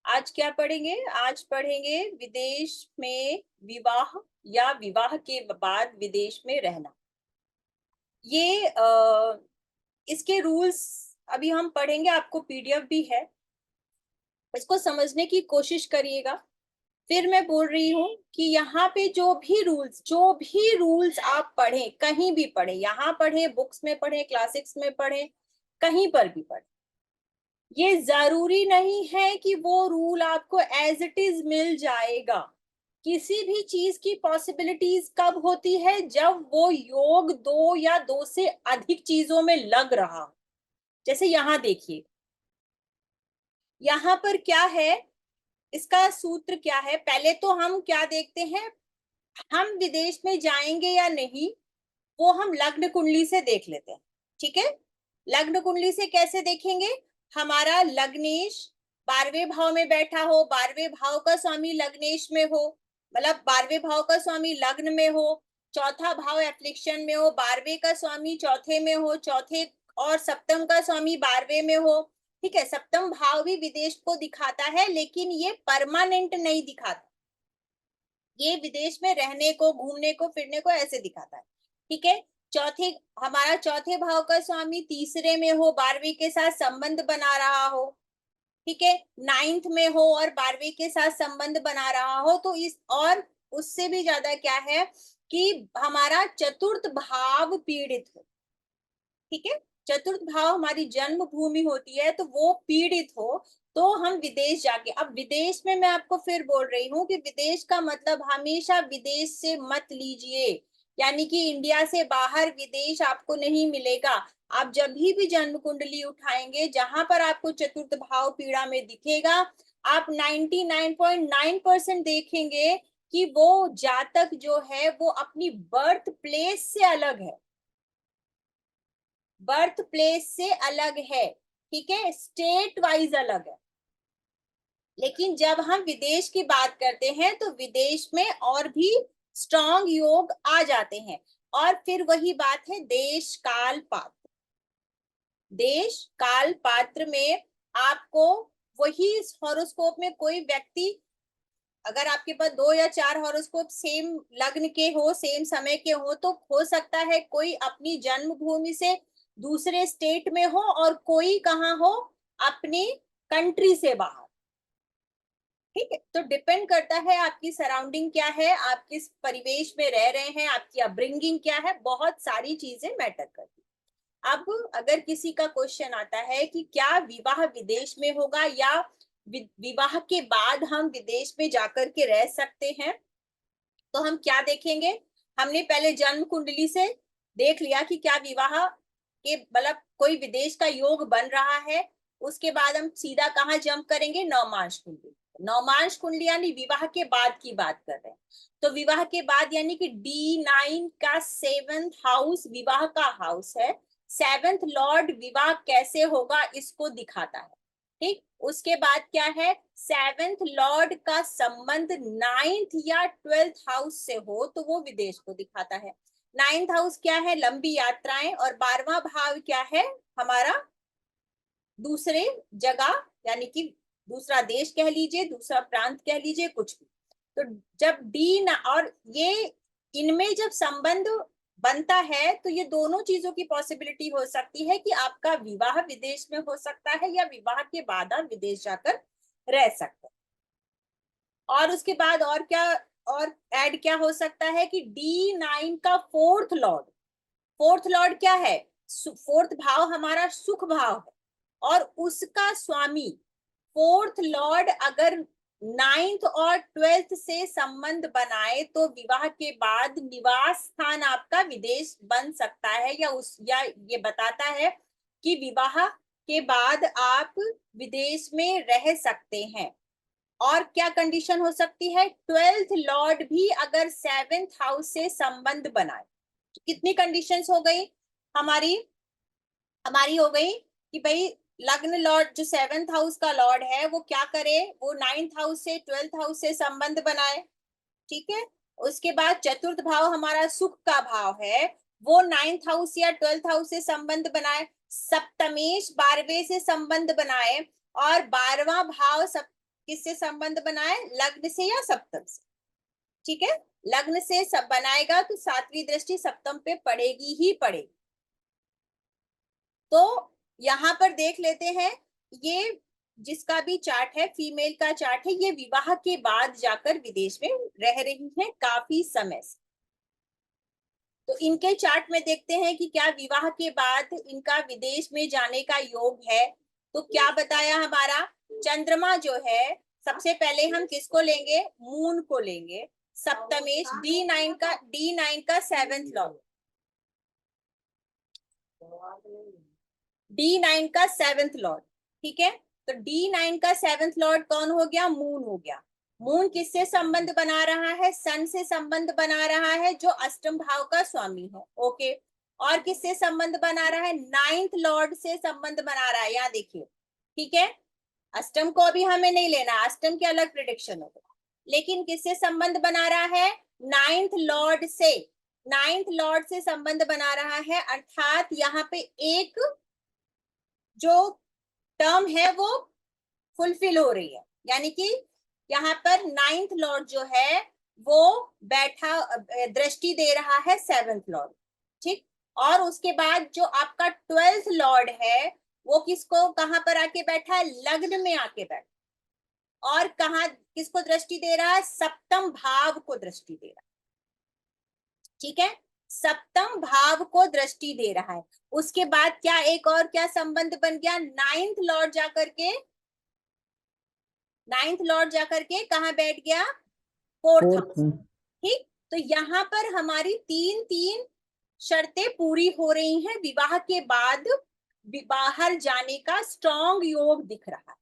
आज क्या पढ़ेंगे? आज पढ़ेंगे विदेश में विवाह या विवाह के बाद विदेश में रहना। ये इसके रूल्स अभी हम पढ़ेंगे, आपको पीडीएफ भी है। इसको समझने की कोशिश करिएगा। फिर मैं बोल रही हूँ कि यहाँ पे जो भी रूल्स आप पढ़ें, कहीं भी पढ़ें, यहाँ पढ़ें, बुक्स में पढ़ें, क्लासिक्स में पढ़ें, कहीं पर भी पढ़ें, ये जरूरी नहीं है कि वो रूल आपको एज इट इज मिल जाएगा। किसी भी चीज की पॉसिबिलिटीज कब होती है? जब वो योग दो या दो से अधिक चीजों में लग रहा हो। जैसे यहाँ देखिए, यहाँ पर क्या है, इसका सूत्र क्या है? पहले तो हम क्या देखते हैं, हम विदेश में जाएंगे या नहीं, वो हम लग्न कुंडली से देख लेते हैं। ठीक है, लग्न कुंडली से कैसे देखेंगे? हमारा लग्नेश 12वें भाव में बैठा हो, 12वें भाव का स्वामी लग्नेश में हो, मतलब 12वें भाव का स्वामी लग्न में हो, चौथा भाव एफ्लिक्शन में हो, 12वें का स्वामी चौथे में हो, चौथे और सप्तम का स्वामी 12वें में हो। ठीक है, सप्तम भाव भी विदेश को दिखाता है, लेकिन ये परमानेंट नहीं दिखाता। ये विदेश में रहने को, घूमने को, फिरने को ऐसे दिखाता है। ठीक है, चौथे हमारा चौथे भाव का स्वामी तीसरे में हो, 12वीं के साथ संबंध बना रहा हो। ठीक है, 9th में हो और 12वीं के साथ संबंध बना रहा हो, तो इस और उससे भी ज्यादा क्या है कि हमारा चतुर्थ भाव पीड़ित हो। ठीक है, चतुर्थ भाव हमारी जन्म भूमि होती है, तो वो पीड़ित हो, तो हम विदेश जाके, अब विदेश में मैं आपको फिर बोल रही हूँ कि विदेश का मतलब हमेशा विदेश से मत लीजिए, यानी कि इंडिया से बाहर विदेश आपको नहीं मिलेगा। आप जब भी जन्म कुंडली उठाएंगे, जहां पर आपको चतुर्थ भाव पीड़ा में दिखेगा, आप 99.9% देखेंगे कि वो जातक जो है वो अपनी बर्थ प्लेस से अलग है, बर्थ प्लेस से अलग है। ठीक है, स्टेट वाइज अलग है। लेकिन जब हम विदेश की बात करते हैं तो विदेश में और भी स्ट्रॉन्ग योग आ जाते हैं। और फिर वही बात है, देश काल पात्र, देश काल पात्र में आपको वही हॉरोस्कोप में कोई व्यक्ति, अगर आपके पास 2 या 4 हॉरोस्कोप सेम लग्न के हो, सेम समय के हो, तो हो सकता है कोई अपनी जन्मभूमि से दूसरे स्टेट में हो और कोई कहाँ हो, अपनी कंट्री से बाहर। ठीक है, तो डिपेंड करता है आपकी सराउंडिंग क्या है, आप किस परिवेश में रह रहे हैं, आपकी अपब्रिंगिंग क्या है, बहुत सारी चीजें मैटर करती है। अब अगर किसी का क्वेश्चन आता है कि क्या विवाह विदेश में होगा या विवाह के बाद हम विदेश में जाकर के रह सकते हैं, तो हम क्या देखेंगे? हमने पहले जन्म कुंडली से देख लिया कि क्या विवाह के मतलब कोई विदेश का योग बन रहा है। उसके बाद हम सीधा कहाँ जंप करेंगे? नवमांश कुंडली। नवमांश कुंडली यानी विवाह के बाद की बात कर रहे हैं। तो विवाह के बाद यानी कि D9 का 7th हाउस विवाह का हाउस है। 7th लॉर्ड विवाह कैसे होगा इसको दिखाता है। ठीक, उसके बाद क्या है, 7th लॉर्ड का संबंध 9th या 12th हाउस से हो तो वो विदेश को दिखाता है। 9th हाउस क्या है? लंबी यात्राएं। और 12वां भाव क्या है? हमारा दूसरे जगह, यानी कि दूसरा देश कह लीजिए, दूसरा प्रांत कह लीजिए, कुछ भी। तो जब डी न और ये इनमें जब संबंध बनता है तो ये दोनों चीजों की पॉसिबिलिटी हो सकती है कि आपका विवाह विदेश में हो सकता है या विवाह के बाद आप विदेश जाकर रह सकते हैं। और उसके बाद और क्या, और ऐड क्या हो सकता है कि D9 का 4th लॉर्ड, 4th लॉर्ड क्या है? 4th भाव हमारा सुख भाव है, और उसका स्वामी 4th लॉर्ड अगर 9th और 12th से संबंध बनाए तो विवाह के बाद निवास स्थान आपका विदेश बन सकता है, या ये बताता है कि विवाह के बाद आप विदेश में रह सकते हैं। और क्या कंडीशन हो सकती है? 12th लॉर्ड भी अगर 7th हाउस से संबंध बनाए, तो कितनी कंडीशंस हो गई हमारी? हमारी हो गई कि भाई लग्न लॉर्ड जो 7th हाउस का लॉर्ड है वो क्या करे, वो 9th हाउस से 12th हाउस से संबंध बनाए। ठीक है, उसके बाद चतुर्थ भाव हमारा सुख का भाव है, वो 9th हाउस या 12th हाउस से संबंध बनाए। सप्तमेश 12वें से संबंध बनाए, और 12वां भाव किससे संबंध बनाए, लग्न से या सप्तम से। ठीक है, लग्न से सब बनाएगा तो सातवीं दृष्टि सप्तम पे पड़ेगी ही पड़ेगी। तो यहाँ पर देख लेते हैं, ये जिसका भी चार्ट है, फीमेल का चार्ट है, ये विवाह के बाद जाकर विदेश में रह रही हैं काफी समय से। तो इनके चार्ट में देखते हैं कि क्या विवाह के बाद इनका विदेश में जाने का योग है। तो क्या बताया हमारा, चंद्रमा जो है, सबसे पहले हम किसको लेंगे, मून को लेंगे, सप्तमेश, D9 का 7th लॉर्ड, D9 का 7th लॉर्ड। ठीक है, तो D9 का 7th लॉर्ड कौन हो गया, मून हो गया। मून किससे संबंध बना रहा है, सन से संबंध बना रहा है, जो अष्टम भाव का स्वामी है। ओके, और किससे संबंध बना रहा है, 9th लॉर्ड से संबंध बना रहा है, यहाँ देखिए। ठीक है, अष्टम को अभी हमें नहीं लेना, अष्टम की अलग प्रिडिक्शन होगा, लेकिन किससे संबंध बना रहा है, 9th लॉर्ड से, 9th लॉर्ड से संबंध बना रहा है। अर्थात यहाँ पे एक जो टर्म है वो फुलफिल हो रही है, यानी कि यहाँ पर 9th लॉर्ड जो है वो बैठा दृष्टि दे रहा है 7th लॉर्ड। ठीक, और उसके बाद जो आपका 12th लॉर्ड है वो किसको, कहां पर आके बैठा है, लग्न में आके बैठा, और कहा किसको दृष्टि दे रहा है, सप्तम भाव को दृष्टि दे रहा है। ठीक है, सप्तम भाव को दृष्टि दे रहा है। उसके बाद क्या एक और क्या संबंध बन गया, 9th लॉर्ड जाकर के, 9th लॉर्ड जाकर के कहां बैठ गया, 4th हाउस। ठीक, तो यहाँ पर हमारी तीन तीन शर्तें पूरी हो रही हैं, विवाह के बाद बाहर जाने का स्ट्रॉन्ग योग दिख रहा है।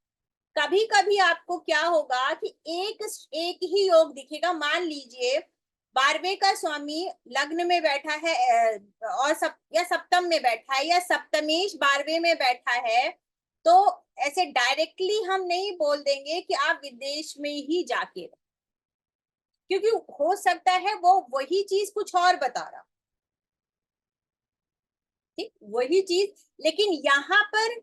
कभी कभी आपको क्या होगा कि एक ही योग दिखेगा, मान लीजिए 12वें का स्वामी लग्न में बैठा है और या सप्तम में बैठा है, या सप्तमेश 12वें में बैठा है, तो ऐसे डायरेक्टली हम नहीं बोल देंगे कि आप विदेश में ही जाके, क्योंकि हो सकता है वो वही चीज कुछ और बता रहा, ठीक वही चीज, लेकिन यहाँ पर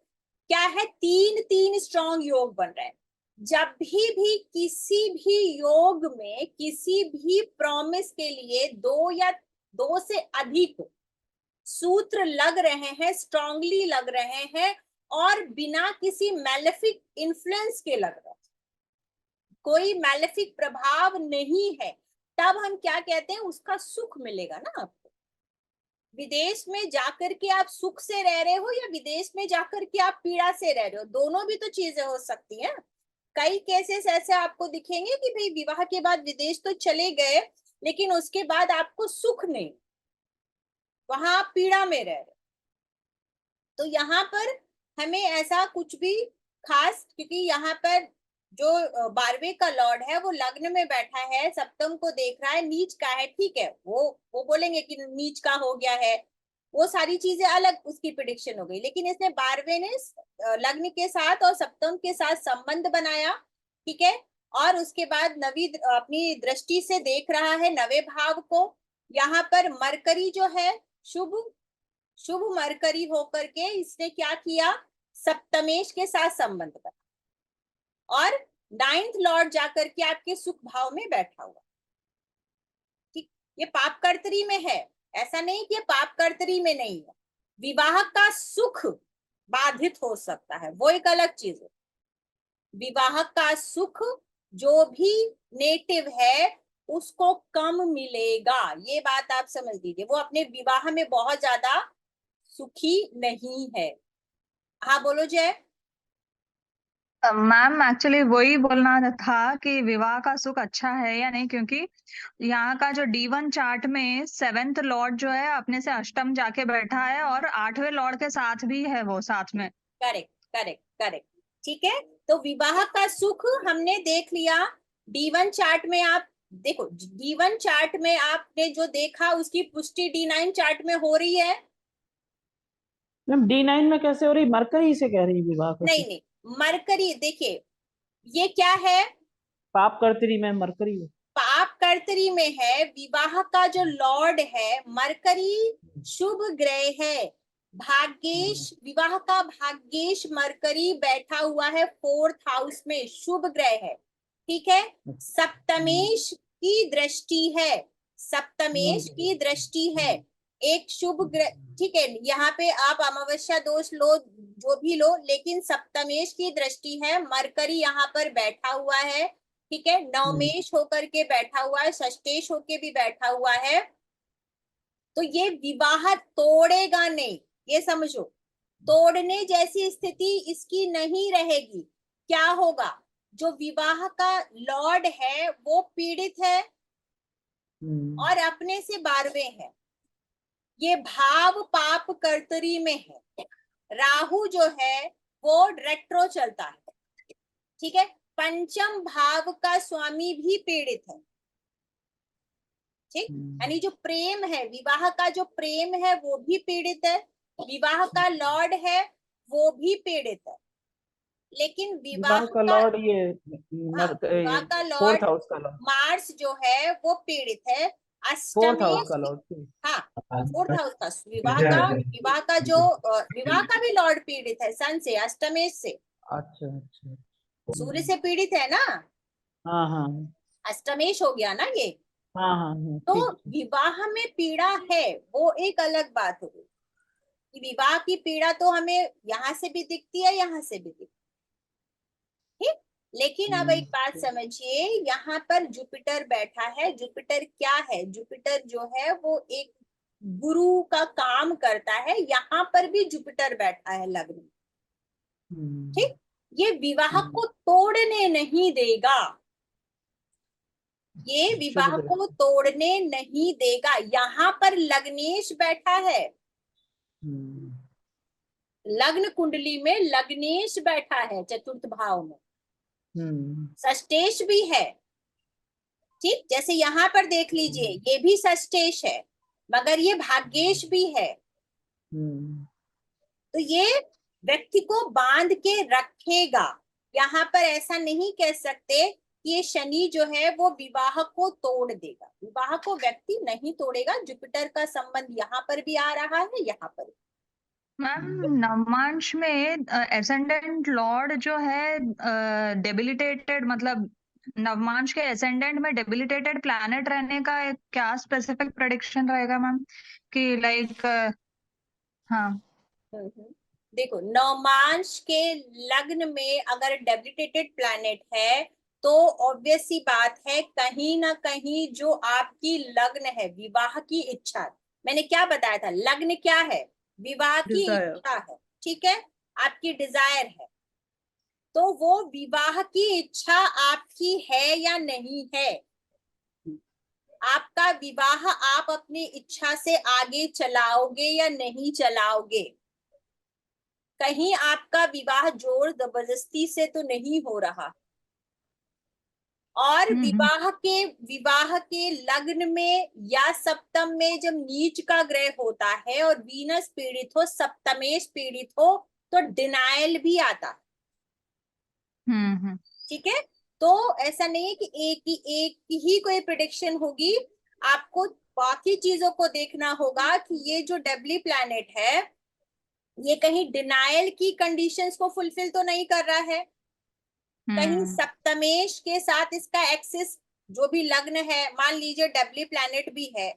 क्या है, तीन तीन स्ट्रॉन्ग योग बन रहे हैं। जब भी किसी भी योग में किसी भी प्रॉमिस के लिए दो या दो से अधिक सूत्र लग रहे हैं, स्ट्रांगली लग रहे हैं, और बिना किसी मैलेफिक इन्फ्लुएंस के लग रहे हैं, कोई मैलेफिक प्रभाव नहीं है, तब हम क्या कहते हैं, उसका सुख मिलेगा ना आपको। विदेश में जाकर के आप सुख से रह रहे हो या विदेश में जाकर के आप पीड़ा से रह रहे हो, दोनों भी तो चीजें हो सकती हैं। कई केसेस ऐसे आपको दिखेंगे कि भाई विवाह के बाद विदेश तो चले गए, लेकिन उसके बाद आपको सुख नहीं, वहां आप पीड़ा में रह रहे। तो यहाँ पर हमें ऐसा कुछ भी खास, क्योंकि यहाँ पर जो 12वें का लॉर्ड है वो लग्न में बैठा है, सप्तम को देख रहा है, नीच का है, ठीक है, वो बोलेंगे कि नीच का हो गया है, वो सारी चीजें अलग उसकी प्रिडिक्शन हो गई, लेकिन इसने 12वें ने लग्न के साथ और सप्तम के साथ संबंध बनाया। ठीक है, और उसके बाद नवी अपनी दृष्टि से देख रहा है नवे भाव को। यहाँ पर मरकरी जो है शुभ शुभ मरकरी होकर के इसने क्या किया, सप्तमेश के साथ संबंध बना, और 9th लॉर्ड जाकर के आपके सुख भाव में बैठा हुआ। ठीक, ये पाप कर्तरी में है, ऐसा नहीं कि पाप कर्तरी में नहीं है, विवाह का सुख बाधित हो सकता है, वो एक अलग चीज है। विवाह का सुख जो भी नेटिव है उसको कम मिलेगा, ये बात आप समझ लीजिए, वो अपने विवाह में बहुत ज्यादा सुखी नहीं है। हाँ बोलो जय। मैम एक्चुअली वही बोलना था कि विवाह का सुख अच्छा है या नहीं, क्योंकि यहाँ का जो D1 चार्ट में 7th लॉर्ड जो है अपने से अष्टम जाके बैठा है और 8वें लॉर्ड के साथ भी है वो साथ में। करेक्ट करेक्ट करेक्ट, ठीक है, तो विवाह का सुख हमने देख लिया। D1 चार्ट में आप देखो, D1 चार्ट में आपने जो देखा उसकी पुष्टि D9 चार्ट में हो रही है। मैम D9 में कैसे हो रही, मरकरी से कह रही विवाह का नहीं नहीं, मरकरी देखिए, ये क्या है, पाप कर्तरी में मरकरी है। पाप कर्तरी में है, विवाह का जो लॉर्ड है मरकरी शुभ ग्रह है, भाग्येश, विवाह का भाग्येश मरकरी बैठा हुआ है 4th हाउस में, शुभ ग्रह है, ठीक है। सप्तमेश की दृष्टि है, सप्तमेश की दृष्टि है, एक शुभ ग्रह, ठीक है। यहाँ पे आप अमावस्या दोष लो, जो भी लो, लेकिन सप्तमेश की दृष्टि है, मरकरी यहाँ पर बैठा हुआ है, ठीक है। नवमेश होकर के बैठा हुआ है, षष्टेश होके भी बैठा हुआ है, तो ये विवाह तोड़ेगा नहीं, ये समझो। तोड़ने जैसी स्थिति इसकी नहीं रहेगी। क्या होगा, जो विवाह का लॉर्ड है वो पीड़ित है और अपने से 12वें है, ये भाव पाप कर्तरी में है। राहु जो है वो रेट्रो चलता है, ठीक है। पंचम भाव का स्वामी भी पीड़ित है, ठीक। यानी जो प्रेम है, विवाह का जो प्रेम है वो भी पीड़ित है, विवाह का लॉर्ड है वो भी पीड़ित है। लेकिन विवाह का लॉर्ड ये हाँ, विवाह का 4th लॉर्ड हाउस का लॉर्ड, मार्स जो है वो पीड़ित है। 4th हाउस अष्टमेश, का लॉर्ड, हाँ 4th हाउस का, विवाह का जो विवाह का भी लॉर्ड पीड़ित है सन से, अष्टमेश से, अच्छा अच्छा, सूर्य से पीड़ित है ना, हाँ हाँ अष्टमेश हो गया ना ये। हाँ हाँ, तो ठीक है। विवाह में पीड़ा है वो एक अलग बात हो गई, कि विवाह की पीड़ा तो हमें यहाँ से भी दिखती है, यहाँ से भी दिखती है, ठीक। लेकिन अब एक बात समझिए, यहाँ पर जुपिटर बैठा है। जुपिटर क्या है, जुपिटर जो है वो एक गुरु का काम करता है, यहाँ पर भी जुपिटर बैठा है लग्न में, ठीक। ये विवाह को तोड़ने नहीं देगा, ये विवाह को तोड़ने नहीं देगा। यहाँ पर लग्नेश बैठा है, लग्न कुंडली में लग्नेश बैठा है 4th भाव में, षष्टेश भी है, ठीक। जैसे यहाँ पर देख लीजिए, ये भी षष्टेश है मगर ये भाग्येश भी है। तो ये व्यक्ति को बांध के रखेगा। यहाँ पर ऐसा नहीं कह सकते कि ये शनि जो है वो विवाह को तोड़ देगा, विवाह को व्यक्ति नहीं तोड़ेगा। जुपिटर का संबंध यहाँ पर भी आ रहा है, यहाँ पर। मैम नवमांश में एसेंडेंट लॉर्ड जो है डेबिलिटेटेड, मतलब नवमांश के एसेंडेंट में डेबिलिटेटेड प्लैनेट रहने का एक क्या स्पेसिफिक प्रेडिक्शन रहेगा मैम, कि लाइक हाँ देखो, नवमांश के लग्न में अगर डेबिलिटेटेड प्लैनेट है तो ऑब्वियस सी बात है, कहीं ना कहीं जो आपकी लग्न है, विवाह की इच्छा, मैंने क्या बताया था, लग्न क्या है, विवाह की इच्छा है, ठीक है, आपकी डिजायर है। तो वो विवाह की इच्छा आपकी है या नहीं है, आपका विवाह आप अपनी इच्छा से आगे चलाओगे या नहीं चलाओगे, कहीं आपका विवाह जोर जबरदस्ती से तो नहीं हो रहा। और विवाह के लग्न में या सप्तम में जब नीच का ग्रह होता है और वीनस पीड़ित हो, सप्तमेश पीड़ित हो, तो डिनायल भी आता है, ठीक है। तो ऐसा नहीं है कि एक ही कोई प्रेडिक्शन होगी, आपको बाकी चीजों को देखना होगा कि ये जो डब्ल्यू प्लैनेट है ये कहीं डिनायल की कंडीशंस को फुलफिल तो नहीं कर रहा है, कहीं सप्तमेश के साथ इसका एक्सिस, जो भी लग्न है, मान लीजिए डब्ल्यू प्लैनेट भी है,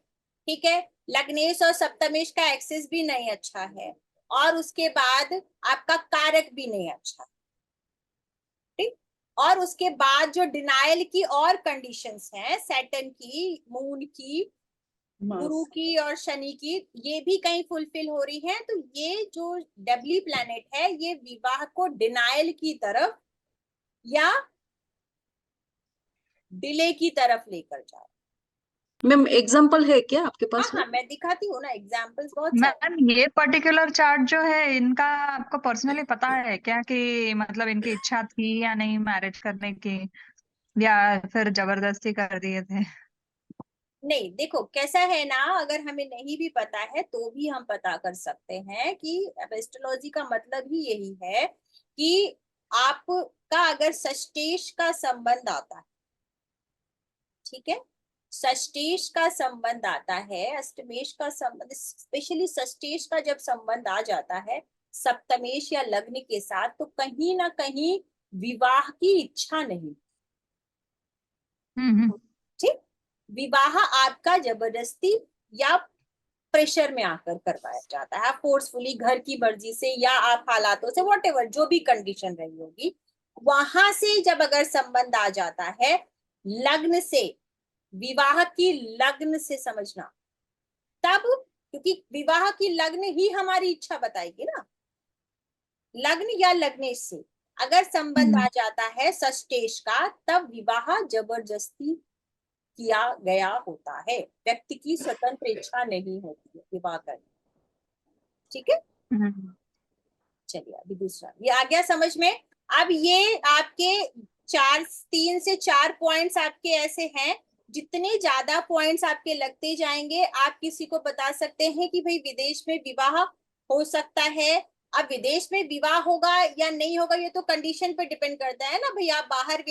ठीक है, लग्नेश और सप्तमेश का एक्सिस भी नहीं अच्छा है, और उसके बाद आपका कारक भी नहीं अच्छा, ठीक। और उसके बाद जो डिनायल की और कंडीशंस हैं, सैटर्न की, मून की, गुरु की और शनि की, ये भी कहीं फुलफिल हो रही है। तो ये जो डब्ल्यू प्लैनेट है ये विवाह को डिनायल की तरफ या डिले की तरफ लेकर जा रहा है। मैम एग्जाम्पल है क्या आपके पास? हाँ, मैं दिखाती हूँ ना, एग्जाम्पल्स बहुत सारे। मैम ये पर्टिकुलर चार्ट जो है इनका आपको पर्सनली पता है क्या, कि मतलब इनकी इच्छा थी या नहीं मैरिज करने की, या फिर जबरदस्ती कर दिए थे? नहीं, देखो कैसा है ना, अगर हमें नहीं भी पता है तो भी हम पता कर सकते हैं कि एस्ट्रोलॉजी का मतलब ही यही है कि आपका अगर षष्टेश का संबंध आता है, ठीक है, षष्टेश का संबंध आता है, अष्टमेश का संबंध, स्पेशली षष्टेश का जब संबंध आ जाता है सप्तमेश या लग्न के साथ, तो कहीं ना कहीं विवाह की इच्छा नहीं। ठीक, विवाह आपका जबरदस्ती या प्रेशर में आकर करवाया जाता है, फोर्सफुली, घर की मर्जी से या आप हालातों से, व्हाटएवर जो भी कंडीशन रही होगी, वहां से जब अगर संबंध आ जाता है लग्न से, विवाह की लग्न से समझना, तब, क्योंकि विवाह की लग्न ही हमारी इच्छा बताएगी ना, लग्न या लग्नेश से अगर संबंध आ जाता है षष्टेश का, तब विवाह जबरदस्ती किया गया होता है, व्यक्ति की स्वतंत्र इच्छा नहीं होती है विवाह करने। ठीक है, चलिए अभी दूसरा, ये आ गया समझ में। अब ये आपके 3 से 4 पॉइंट्स आपके ऐसे हैं, जितने ज्यादा पॉइंट्स आपके लगते जाएंगे आप किसी को बता सकते हैं कि भाई विदेश में विवाह हो सकता है। अब विदेश में विवाह होगा या नहीं होगा ये तो कंडीशन पे डिपेंड करता है ना भाई, आप बाहर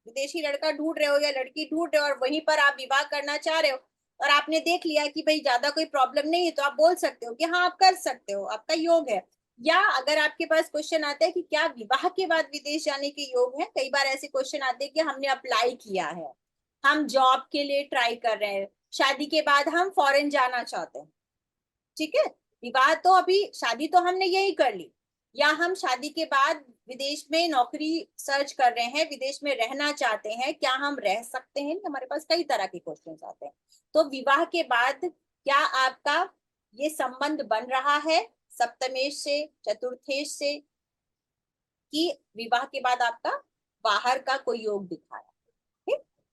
विदेशी लड़का ढूंढ रहे हो या लड़की ढूंढ रहे हो और वहीं पर आप विवाह करना चाह रहे हो और आपने देख लिया कि भाई ज्यादा कोई प्रॉब्लम नहीं है, तो आप बोल सकते हो कि हाँ आप कर सकते हो, आपका योग है। या अगर आपके पास क्वेश्चन आता है कि क्या विवाह के बाद विदेश जाने के योग है, कई बार ऐसे क्वेश्चन आते हैं कि हमने अप्लाई किया है, हम जॉब के लिए ट्राई कर रहे हैं, शादी के बाद हम फॉरेन जाना चाहते हैं। ठीक है, विवाह तो अभी, शादी तो हमने यही कर ली, या हम शादी के बाद विदेश में नौकरी सर्च कर रहे हैं, विदेश में रहना चाहते हैं, क्या हम रह सकते हैं? हमारे पास कई तरह के क्वेश्चन आते हैं। तो विवाह के बाद क्या आपका ये संबंध बन रहा है सप्तमेश से, चतुर्थेश से, कि विवाह के बाद आपका बाहर का कोई योग दिखा है?